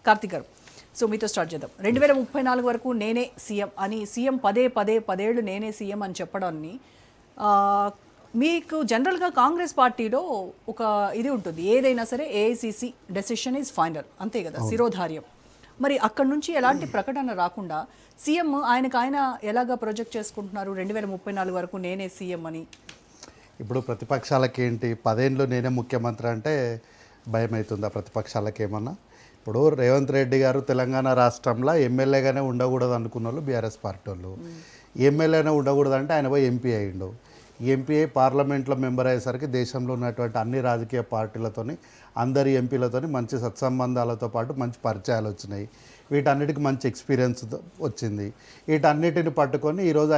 కార్తిక్ గారు, సో మీతో స్టార్ట్ చేద్దాం. 2034 వరకు నేనే సీఎం అని సీఎం పదేళ్ళు నేనే సీఎం అని చెప్పడాన్ని మీకు జనరల్గా కాంగ్రెస్ పార్టీలో ఒక ఇది ఉంటుంది, ఏదైనా సరే ఏఐసిసి డెసిషన్ ఈజ్ ఫైనల్, అంతే కదా, శిరోధార్యం. మరి అక్కడి నుంచి ఎలాంటి ప్రకటన రాకుండా సీఎం ఆయన ఎలాగా ప్రొజెక్ట్ చేసుకుంటున్నారు 2034 వరకు నేనే సీఎం అని? ఇప్పుడు ప్రతిపక్షాలకి ఏంటి, 10 ఏళ్ళు నేనే ముఖ్యమంత్రి అంటే భయం అవుతుందా ప్రతిపక్షాలకి ఏమన్నా? ఇప్పుడు రేవంత్ రెడ్డి గారు తెలంగాణ రాష్ట్రంలో ఎమ్మెల్యేగానే ఉండకూడదు అనుకున్న వాళ్ళు బీఆర్ఎస్ పార్టీ వాళ్ళు. ఎమ్మెల్యేనే ఉండకూడదు అంటే ఆయన పోయి ఎంపీ అయ్యిండు. ఎంపీ అయి పార్లమెంట్లో మెంబర్ అయ్యేసరికి దేశంలో ఉన్నటువంటి అన్ని రాజకీయ పార్టీలతోని అందరి ఎంపీలతోని మంచి సత్సంబంధాలతో పాటు మంచి పరిచయాలు వచ్చినాయి. వీటన్నిటికి మంచి ఎక్స్పీరియన్స్ వచ్చింది. వీటన్నిటిని పట్టుకొని ఈరోజు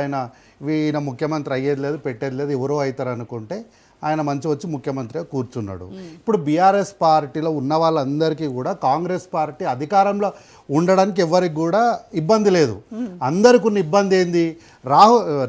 ఈయన ముఖ్యమంత్రి అయ్యేది లేదు, పెట్టేది లేదు, ఎవరో అవుతారు అనుకుంటే ఆయన మంచి వచ్చి ముఖ్యమంత్రిగా కూర్చున్నాడు. ఇప్పుడు బీఆర్ఎస్ పార్టీలో ఉన్న వాళ్ళందరికీ కూడా కాంగ్రెస్ పార్టీ అధికారంలో ఉండడానికి ఎవరికి కూడా ఇబ్బంది లేదు. అందరికి ఉన్న ఇబ్బంది ఏంది,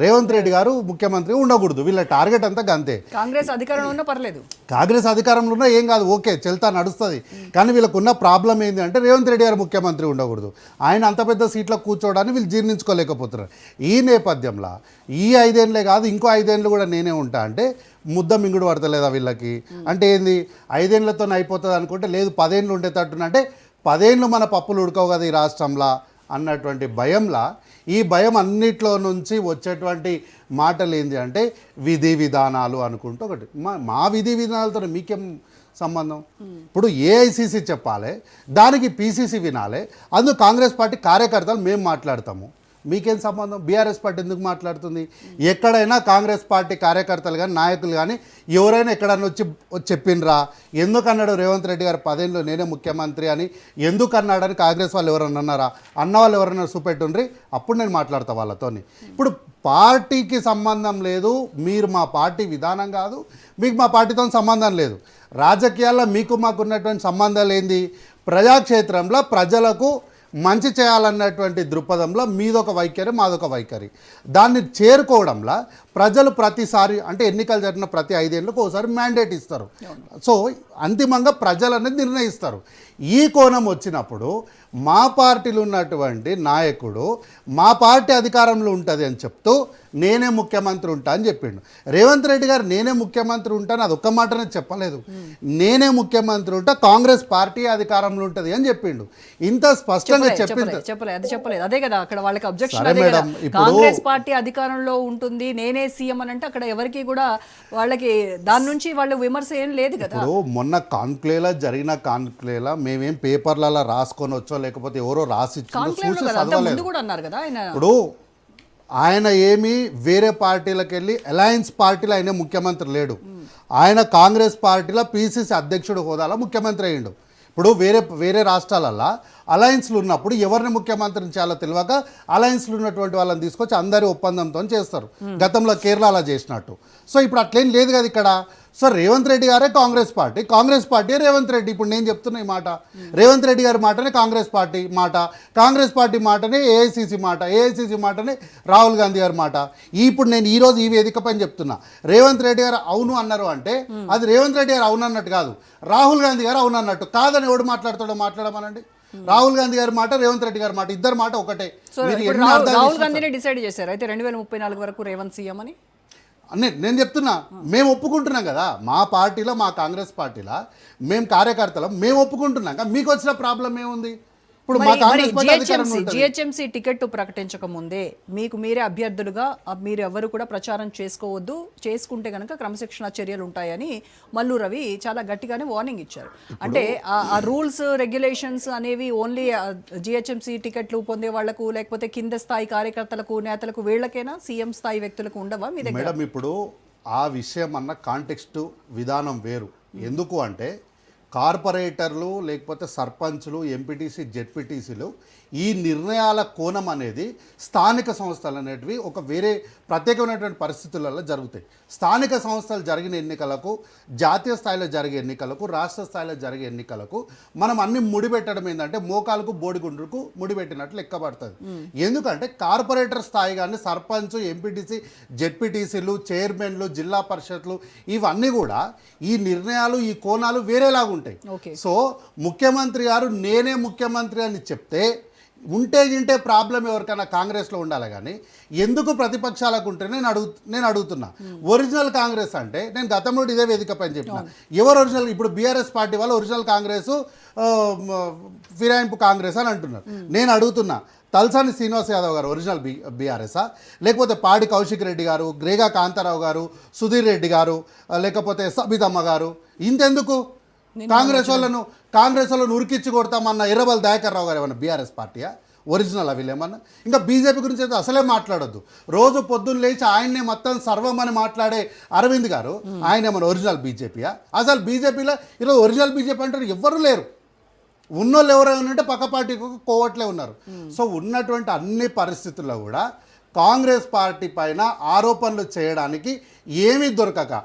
రేవంత్ రెడ్డి గారు ముఖ్యమంత్రిగా ఉండకూడదు. వీళ్ళ టార్గెట్ అంతా అంతే. కాంగ్రెస్ అధికారంలో ఉన్నా పర్లేదు, కాంగ్రెస్ అధికారంలో ఉన్నా ఏం కాదు, ఓకే చెల్తా నడుస్తుంది. కానీ వీళ్ళకు ఉన్న ప్రాబ్లం ఏంది అంటే రేవంత్ రెడ్డి గారు ముఖ్యమంత్రి ఉండకూడదు. ఆయన అంత పెద్ద సీట్లో కూర్చోవడానికి వీళ్ళు జీర్ణించుకోలేకపోతున్నారు. ఈ నేపథ్యంలో ఈ 5 ఏళ్ళే కాదు, ఇంకో 5 ఏళ్ళు కూడా నేనే ఉంటా అంటే ముద్ద మింగుడు పడతలేదా వీళ్ళకి? అంటే ఏంది, 5 ఏళ్లతో అయిపోతుంది అనుకుంటే లేదు 10 ఏళ్ళు ఉండేటట్టున, అంటే 10 ఏళ్ళు మన పప్పులు ఉడకవు కదా ఈ రాష్ట్రంలో అన్నటువంటి భయంలా, ఈ భయం అన్నిట్లో నుంచి వచ్చేటువంటి మాటలు ఏంటి అంటే విధి విధానాలు అనుకుంటూ ఒకటి. మా విధి విధానాలతో మీకేం సంబంధం? ఇప్పుడు ఏఐసిసి చెప్పాలి, దానికి పిసిసి వినాలి, అందుకు కాంగ్రెస్ పార్టీ కార్యకర్తలు మేము మాట్లాడతాము, మీకేం సంబంధం? బీఆర్ఎస్ పార్టీ ఎందుకు మాట్లాడుతుంది? ఎక్కడైనా కాంగ్రెస్ పార్టీ కార్యకర్తలు కానీ నాయకులు కానీ ఎవరైనా ఎక్కడన్నా వచ్చి చెప్పినరా? ఎందుకు అన్నాడు రేవంత్ రెడ్డి గారు 10 ఏళ్ళు నేనే ముఖ్యమంత్రి అని ఎందుకు అన్నాడని కాంగ్రెస్ వాళ్ళు ఎవరన్నా అన్నారా? అన్న వాళ్ళు ఎవరైనా చూపెట్టుండ్రి, అప్పుడు నేను మాట్లాడతా వాళ్ళతోని. ఇప్పుడు పార్టీకి సంబంధం లేదు, మీరు మా పార్టీ విధానం కాదు, మీకు మా పార్టీతో సంబంధం లేదు. రాజకీయాల్లో మీకు మాకున్నటువంటి సంబంధాలు ఏంది? ప్రజాక్షేత్రంలో ప్రజలకు మంచి చేయాలన్నటువంటి దృక్పథంలో మీదొక వైఖరి, మాదొక వైఖరి. దాన్ని చేరుకోవడంలో ప్రజలు ప్రతిసారి, అంటే ఎన్నికలు జరిగిన ప్రతి 5 ఏళ్ళకు ఒకసారి మ్యాండేట్ ఇస్తారు. సో అంతిమంగా ప్రజలు అనేది నిర్ణయిస్తారు. ఈ కోణం వచ్చినప్పుడు మా పార్టీలో ఉన్నటువంటి నాయకుడు మా పార్టీ అధికారంలో ఉంటుంది అని చెప్తూ నేనే ముఖ్యమంత్రి ఉంటా అని చెప్పిండు. రేవంత్ రెడ్డి గారు నేనే ముఖ్యమంత్రి ఉంటాను అది ఒక్క మాటనే చెప్పలేదు, నేనే ముఖ్యమంత్రి ఉంటా, కాంగ్రెస్ పార్టీ అధికారంలో ఉంటుంది అని చెప్పిండు. ఇంత స్పష్టంగా చెప్పలేదు. అదే కదా అక్కడ వాళ్ళకి అబ్జెక్షన్. కాంగ్రెస్ పార్టీ అధికారంలో ఉంటుంది, నేనే సీఎం అని అంటే అక్కడ ఎవరికి కూడా వాళ్ళకి దాని నుంచి వాళ్ళు విమర్శ ఏం లేదు కదా. ఇప్పుడు మొన్న కాన్క్లేవ్లో జరిగిన కాన్క్లేవ్లో మేమేం పేపర్లలో రాసుకొని వచ్చో లేకపోతే ఎవరో రాసి ఇప్పుడు ఆయన ఏమి వేరే పార్టీలకు వెళ్ళి అలయన్స్ పార్టీలో ఆయన ముఖ్యమంత్రి లేడు. ఆయన కాంగ్రెస్ పార్టీలో పిసిసి అధ్యక్షుడు హోదాలో ముఖ్యమంత్రి అయ్యిండు. ఇప్పుడు వేరే రాష్ట్రాలల్లో అలయన్స్లు ఉన్నప్పుడు ఎవరిని ముఖ్యమంత్రిని చేయాలో తెలియక అలయన్స్లు ఉన్నటువంటి వాళ్ళని తీసుకొచ్చి అందరి ఒప్పందంతో చేస్తారు, గతంలో కేరళ అలా చేసినట్టు. సో ఇప్పుడు అట్లేం లేదు కదా ఇక్కడ. సో రేవంత్ రెడ్డి గారే కాంగ్రెస్ పార్టీ రేవంత్ రెడ్డి. ఇప్పుడు నేను చెప్తున్నా ఈ మాట, రేవంత్ రెడ్డి గారి మాటనే కాంగ్రెస్ పార్టీ మాటనే ఏఐసిసి మాటనే రాహుల్ గాంధీ గారి మాట. ఇప్పుడు నేను ఈరోజు ఈ వేదిక పైన చెప్తున్నా, రేవంత్ రెడ్డి గారు అవును అన్నారు అంటే అది రేవంత్ రెడ్డి గారు అవును అన్నట్టు కాదు, రాహుల్ గాంధీ గారు అవును అన్నట్టు. కాదని ఎవడు మాట్లాడతాడో మాట్లాడమనండి. రాహుల్ గాంధీ గారి మాట, రేవంత్ రెడ్డి గారి మాట, ఇద్దరు మాట ఒకటే. రాహుల్ గాంధీనే డిసైడ్ చేశారు అయితే 2034 వరకు రేవంత్ సీఎం అని. నేను చెప్తున్నా, మేము ఒప్పుకుంటున్నాం కదా, మా పార్టీలో, మా కాంగ్రెస్ పార్టీలో మేము కార్యకర్తలు మేము ఒప్పుకుంటున్నాం. మీకు వచ్చిన ప్రాబ్లం ఏముంది? ఇప్పుడు మా కాంగ్రెస్ పార్టీ జిహెచ్ఎంసీ టికెట్ ప్రకటించక ముందే మీరే అభ్యర్థులుగా మీరు ఎవరు కూడా ప్రచారం చేసుకోవద్దు, చేసుకుంటే కనుక క్రమశిక్షణ చర్యలు ఉంటాయని మల్లు రవి చాలా గట్టిగానే వార్నింగ్ ఇచ్చారు. అంటే ఆ రూల్స్ రెగ్యులేషన్స్ అనేవి ఓన్లీ జిహెచ్ఎంసీ టికెట్లు పొందే వాళ్లకు లేకపోతే కింద స్థాయి కార్యకర్తలకు నేతలకు వీళ్ళకైనా సీఎం స్థాయి వ్యక్తులకు ఉండవా మీ దగ్గర? మేడం ఇప్పుడు ఆ విషయం అన్న కాంటెక్స్ట్ విధానం వేరు. ఎందుకు అంటే కార్పొరేటర్లు లేకపోతే సర్పంచ్లు, ఎంపీటీసీ, జెడ్పీటీసీలు ఈ నిర్ణయాల కోణం అనేది స్థానిక సంస్థలు అనేటివి ఒక వేరే ప్రత్యేకమైనటువంటి పరిస్థితులలో జరుగుతాయి. స్థానిక సంస్థలు జరిగిన ఎన్నికలకు, జాతీయ స్థాయిలో జరిగే ఎన్నికలకు, రాష్ట్ర స్థాయిలో జరిగే ఎన్నికలకు మనం అన్ని ముడిపెట్టడం ఏంటంటే మోకాలకు బోడిగుండుకు ముడిపెట్టినట్లు లెక్కబడుతుంది. ఎందుకంటే కార్పొరేటర్ స్థాయి కానీ సర్పంచ్, ఎంపీటీసీ, జెడ్పీటీసీలు, చైర్మన్లు, జిల్లా పరిషత్లు ఇవన్నీ కూడా ఈ నిర్ణయాలు, ఈ కోణాలు వేరేలాగా ఉంటాయి. ఉంటాయి. ఓకే. సో ముఖ్యమంత్రి గారు నేనే ముఖ్యమంత్రి అని చెప్తే ఉంటే గింటే ప్రాబ్లం ఎవరికైనా కాంగ్రెస్లో ఉండాలి కానీ ఎందుకు ప్రతిపక్షాలకు ఉంటే నేను అడుగుతున్నా. ఒరిజినల్ కాంగ్రెస్ అంటే నేను గతంలో ఇదే వేదిక పైన చెప్పిన ఎవరు ఒరిజినల్, ఇప్పుడు బీఆర్ఎస్ పార్టీ వాళ్ళు ఒరిజినల్ కాంగ్రెస్ ఫిరాయింపు కాంగ్రెస్ అని అంటున్నారు. నేను అడుగుతున్నా తలసాని శ్రీనివాస్ యాదవ్ గారు ఒరిజినల్ బీఆర్ఎస్ఆ, లేకపోతే పాడి కౌశిక్ రెడ్డి గారు, గ్రేగా కాంతారావు గారు, సుధీర్ రెడ్డి గారు, లేకపోతే సబితమ్మ గారు, ఇంతెందుకు కాంగ్రెస్ వాళ్ళను ఉరికిచ్చి కొడతామన్న ఇర్రబల్ దయాకర్ రావు గారు ఏమన్నా బీఆర్ఎస్ పార్టీయా? ఒరిజినల్ అవి ఏమన్నా? ఇంకా బీజేపీ గురించి అయితే అసలే మాట్లాడొద్దు. రోజు పొద్దున్న లేచి ఆయన్నే మొత్తం సర్వం అని మాట్లాడే అరవింద్ గారు ఆయన ఏమన్నా ఒరిజినల్ బీజేపీయా? అసలు బీజేపీలో ఈరోజు ఒరిజినల్ బీజేపీ అంటే ఎవ్వరూ లేరు. ఉన్నోళ్ళు ఎవరైనా ఉంటే పక్క పార్టీకి కోవట్లే ఉన్నారు. సో ఉన్నటువంటి అన్ని పరిస్థితుల్లో కూడా కాంగ్రెస్ పార్టీ పైన ఆరోపణలు చేయడానికి ఏమీ దొరకక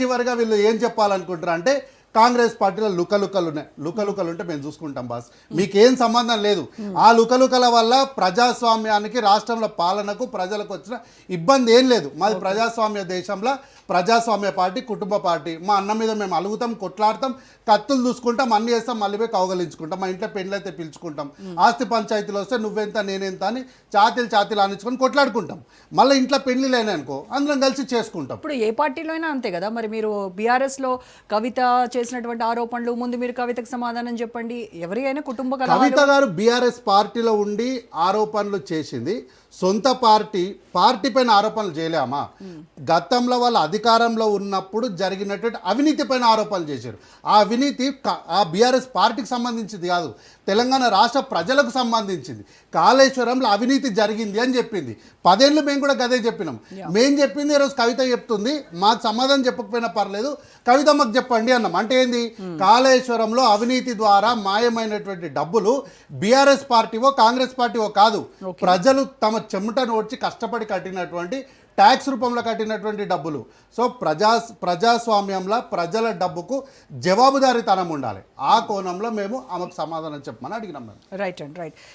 చివరిగా వీళ్ళు ఏం చెప్పాలనుకుంటారు అంటే కాంగ్రెస్ పార్టీలో లుకలుకలు ఉన్నాయి. లుకలుకలు ఉంటే మేము చూసుకుంటాం బాస్, మీకేం సంబంధం లేదు. ఆ లుకలుకల వల్ల ప్రజాస్వామ్యానికి, రాష్ట్రంలో పాలనకు, ప్రజలకు వచ్చిన ఇబ్బంది ఏం లేదు. మాది ప్రజాస్వామ్య దేశంలో ప్రజాస్వామ్య పార్టీ, కుటుంబ పార్టీ. మా అన్న మీద మేము అలుగుతాం, కొట్లాడతాం, కత్తులు చూసుకుంటాం, అన్ని చేస్తాం, మళ్ళీ పోయి కౌగలించుకుంటాం. మా ఇంట్లో పెళ్ళి అయితే పిలుచుకుంటాం, ఆస్తి పంచాయతీలు వస్తే నువ్వెంత నేనెంత అని చాతీలు ఆనించుకొని కొట్లాడుకుంటాం. మళ్ళీ ఇంట్లో పెళ్లి లేననుకో అందరం కలిసి చేసుకుంటాం. ఇప్పుడు ఏ పార్టీలో అయినా అంతే కదా. మరి మీరు బీఆర్ఎస్లో కవిత చేసినటువంటి ఆరోపణలు, ముందు మీరు కవితకు సమాధానం చెప్పండి. ఎవరి అయినా కుటుంబ కవిత గారు బీఆర్ఎస్ పార్టీలో ఉండి ఆరోపణలు చేసింది, సొంత పార్టీ పైన ఆరోపణలు చేయలేమా? గతంలో వాళ్ళు అధికారంలో ఉన్నప్పుడు జరిగినటువంటి అవినీతి పైన ఆరోపణలు చేశారు. ఆ అవినీతి ఆ బీఆర్ఎస్ పార్టీకి సంబంధించింది కాదు, తెలంగాణ రాష్ట్ర ప్రజలకు సంబంధించింది. కాళేశ్వరంలో అవినీతి జరిగింది అని చెప్పింది. 10 ఏళ్ళు మేము కూడా గదే చెప్పినాం. మేము చెప్పింది ఈరోజు కవిత చెప్తుంది. మాకు సమాధానం చెప్పకపోయినా పర్లేదు, కవిత మాకు చెప్పండి అన్నాం. అంటే ఏంది? కాళేశ్వరంలో అవినీతి ద్వారా మాయమైనటువంటి డబ్బులు బీఆర్ఎస్ పార్టీవో కాంగ్రెస్ పార్టీవో కాదు, ప్రజలు తమ చెమట నోడ్చి కష్టపడి కట్టినటువంటి ట్యాక్స్ రూపంలో కట్టినటువంటి డబ్బులు. సో ప్రజాస్వామ్యంలో ప్రజల డబ్బుకు జవాబుదారీతనం ఉండాలి. ఆ కోణంలో మేము ఆమెకు సమాధానం చెప్పమని అడిగినాం. Right and right.